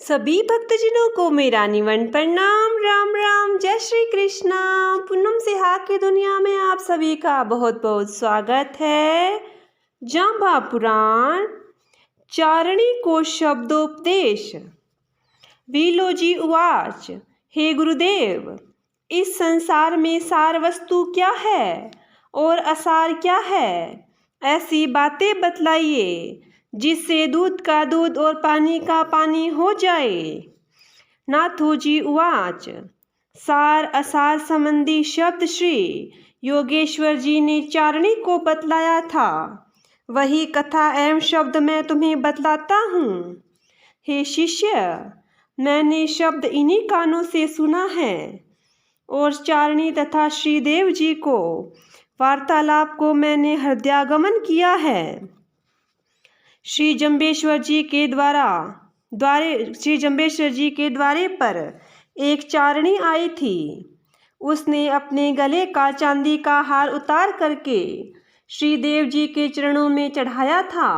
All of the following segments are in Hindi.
सभी भक्तजनों को मेरा निवन प्रणाम। राम राम, जय श्री कृष्णा। पूनम सिहा की दुनिया में आप सभी का बहुत बहुत स्वागत है। जांबा पुराण चारणी को शब्दोपदेश। विलोजी उवाच, हे गुरुदेव, इस संसार में सार वस्तु क्या है और असार क्या है? ऐसी बातें बतलाइए जिससे दूध का दूध और पानी का पानी हो जाए। नाथोजी उवाच, सार असार संबंधी शब्द श्री योगेश्वर जी ने चारणी को बतलाया था। वही कथा एवं शब्द मैं तुम्हें बतलाता हूँ। हे शिष्य, मैंने शब्द इन्हीं कानों से सुना है और चारणी तथा श्रीदेव जी को वार्तालाप को मैंने हृदयागमन किया है। श्री जम्बेश्वर जी के द्वारे पर एक चारणी आई थी। उसने अपने गले का चांदी का हार उतार करके श्रीदेव जी के चरणों में चढ़ाया था,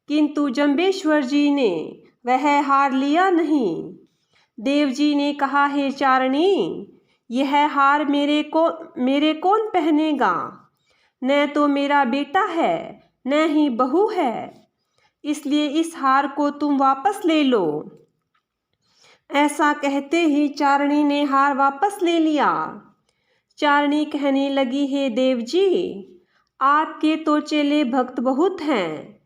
किंतु जम्बेश्वर जी ने वह हार लिया नहीं। देव जी ने कहा, हे चारणी, यह हार मेरे कौन पहनेगा? न तो मेरा बेटा है न ही बहू है, इसलिए इस हार को तुम वापस ले लो। ऐसा कहते ही चारणी ने हार वापस ले लिया। चारणी कहने लगी, हे देव जी, आपके तो चेले भक्त बहुत हैं,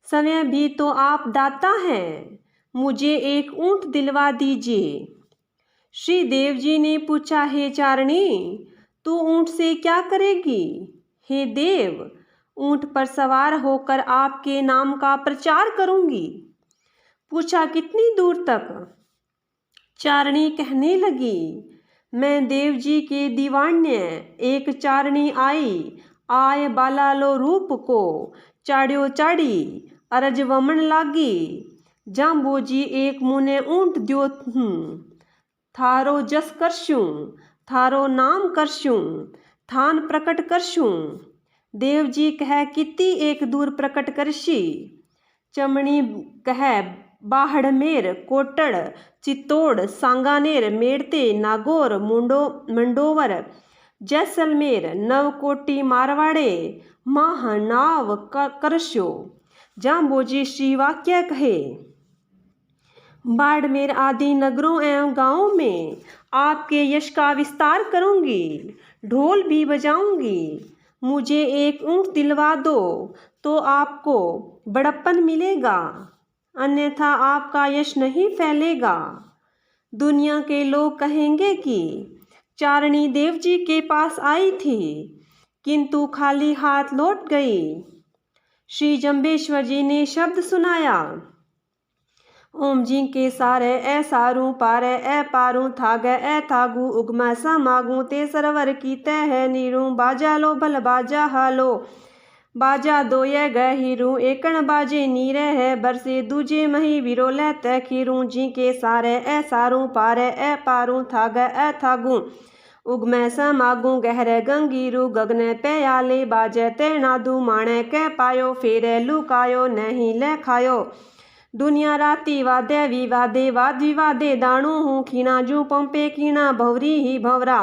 समय भी तो आप दाता हैं, मुझे एक ऊंट दिलवा दीजिए। श्री देव जी ने पूछा, हे चारणी, तू ऊंट से क्या करेगी? हे देव, ऊंट पर सवार होकर आपके नाम का प्रचार करूंगी। पूछा, कितनी दूर तक? चारणी कहने लगी, मैं देव जी के दीवान्य एक चारणी आय बाला लो रूप को चाड़्यो चाड़ी अरज वमन लागी। जांबो जी एक मुने ऊंट द्यो हूँ, थारो जस करशूँ, थारो नाम करशूँ, थान प्रकट करशूँ। देव जी कह, किति एक दूर प्रकट करशी। चमणी कह, बाहड़ मेर कोटड़ चित्तौड़ सांगानेर मेड़ते नागौर मंडोवर जैसलमेर नवकोटि मारवाड़े माह नाव करशो। जांबोजी श्री वाक्य कहे, बाड़मेर आदि नगरों एवं गांवों में आपके यश का विस्तार करूंगी, ढोल भी बजाऊंगी। मुझे एक ऊंट दिलवा दो तो आपको बड़प्पन मिलेगा, अन्यथा आपका यश नहीं फैलेगा। दुनिया के लोग कहेंगे कि चारणी देव जी के पास आई थी, किंतु खाली हाथ लौट गई। श्री जम्बेश्वर जी ने शब्द सुनाया, ओम जी के सारे ए सारू पारे ए पारू थागे ए थागू उगमा सा मागू ते सरवर की तय है नीरू। बाजा लो भल बाजा हालो, बाजा दो ये गए हीरू, एकण बाजे नीरे है बरसे दूजे मही विरोले तय खीरू। जी के सारे ए सारू पारे ए पारू थागे ए थागू उगमै सा मागू गहरे गंगीरू। गगने पे आले बाजे ते नादू माणे के पायो, फेरे लुकायो नहीं ले खायो। दुनिया राती वादे विवादे वाद विवादे दाणू हूँ खीना जू पंपे कीना भवरी ही भवरा।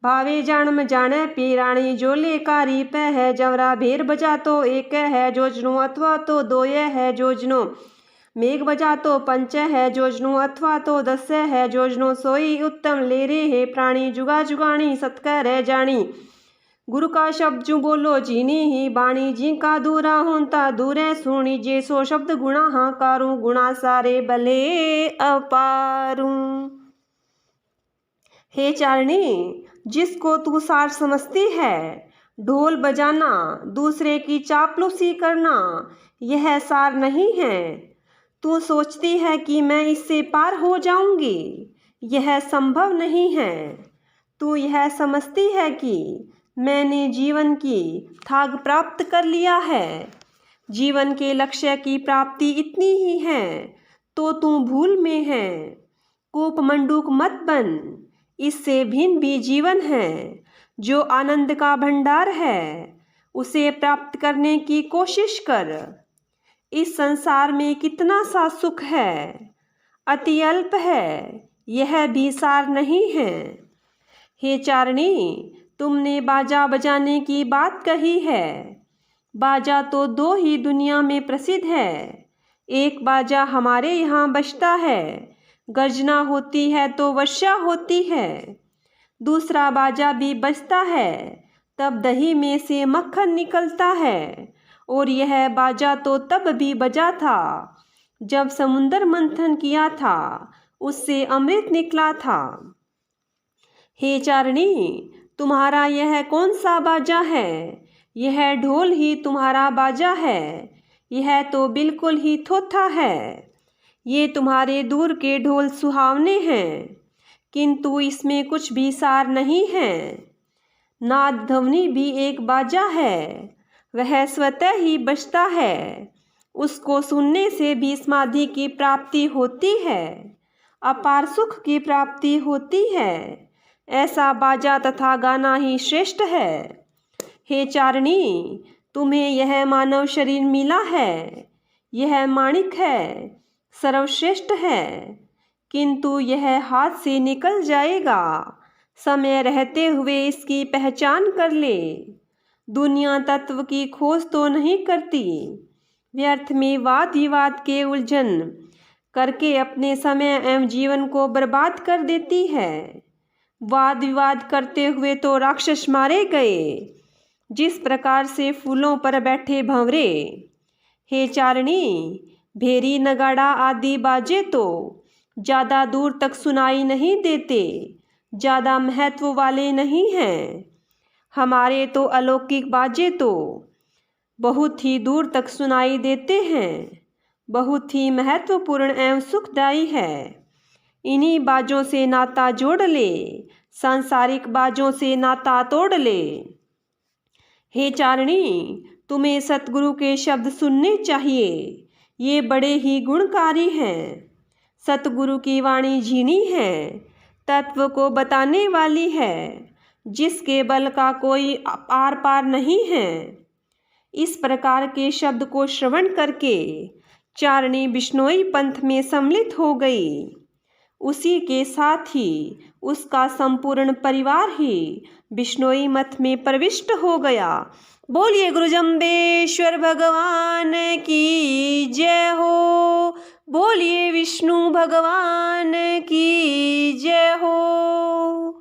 भावे जान जाने पीराणी जोले कारी पे है जवरा। भेर बजा तो एक है जोजनो अथवा तो दो ये है जोजनो। मेघ बजा तो पंच है जोजनो अथवा तो 10 है जोजनो। सोई उत्तम लेरे है प्राणी जुगा जुगाणी सत्कर रह जानी। गुरु का शब्द जू बोलो जीनी ही बाणी, जी का दूरा होता दूरे सुनी। जे सो शब्द गुणा हाकारू, गुणा सारे भले अपारू। हे चारणी, जिसको तू सार समझती है, ढोल बजाना, दूसरे की चापलूसी करना, यह सार नहीं है। तू सोचती है कि मैं इससे पार हो जाऊंगी, यह संभव नहीं है। तू यह समझती है कि मैंने जीवन की थाग प्राप्त कर लिया है, जीवन के लक्ष्य की प्राप्ति इतनी ही है, तो तू भूल में है। कूप मंडूक मत बन, इससे भिन्न भी जीवन है जो आनंद का भंडार है, उसे प्राप्त करने की कोशिश कर। इस संसार में कितना सा सुख है, अति अल्प है, यह भी सार नहीं है। हे चारणी, तुमने बाजा बजाने की बात कही है। बाजा तो दो ही दुनिया में प्रसिद्ध है। एक बाजा हमारे यहाँ बजता है, गर्जना होती है तो वर्षा होती है। दूसरा बाजा भी बजता है, तब दही में से मक्खन निकलता है। और यह बाजा तो तब भी बजा था जब समुंदर मंथन किया था, उससे अमृत निकला था। हे चारणी, तुम्हारा यह कौन सा बाजा है? यह ढोल ही तुम्हारा बाजा है। यह तो बिल्कुल ही थोथा है। ये तुम्हारे दूर के ढोल सुहावने हैं, किंतु इसमें कुछ भी सार नहीं है। नाद ध्वनि भी एक बाजा है, वह स्वतः ही बजता है। उसको सुनने से भी समाधि की प्राप्ति होती है, अपार सुख की प्राप्ति होती है। ऐसा बाजा तथा गाना ही श्रेष्ठ है। हे चारणी, तुम्हें यह मानव शरीर मिला है, यह माणिक है, सर्वश्रेष्ठ है, किंतु यह हाथ से निकल जाएगा। समय रहते हुए इसकी पहचान कर ले। दुनिया तत्व की खोज तो नहीं करती, व्यर्थ में वाद विवाद के उलझन करके अपने समय एवं जीवन को बर्बाद कर देती है। वाद विवाद करते हुए तो राक्षस मारे गए, जिस प्रकार से फूलों पर बैठे भंवरे। हे चारणी, भेरी नगाड़ा आदि बाजे तो ज़्यादा दूर तक सुनाई नहीं देते, ज़्यादा महत्व वाले नहीं हैं। हमारे तो अलौकिक बाजे तो बहुत ही दूर तक सुनाई देते हैं, बहुत ही महत्वपूर्ण एवं सुखदायी है। इन्हीं बाजों से नाता जोड़ ले, सांसारिक बाजों से नाता तोड़ ले। हे चारणी, तुम्हें सतगुरु के शब्द सुनने चाहिए, ये बड़े ही गुणकारी हैं। सतगुरु की वाणी झीनी है, तत्व को बताने वाली है, जिसके बल का कोई आर पार नहीं है। इस प्रकार के शब्द को श्रवण करके चारणी बिश्नोई पंथ में सम्मिलित हो गई। उसी के साथ ही उसका संपूर्ण परिवार ही बिश्नोई मत में प्रविष्ट हो गया। बोलिए गुरु जम्बेश्वर भगवान की जय हो। बोलिए विष्णु भगवान की जय हो।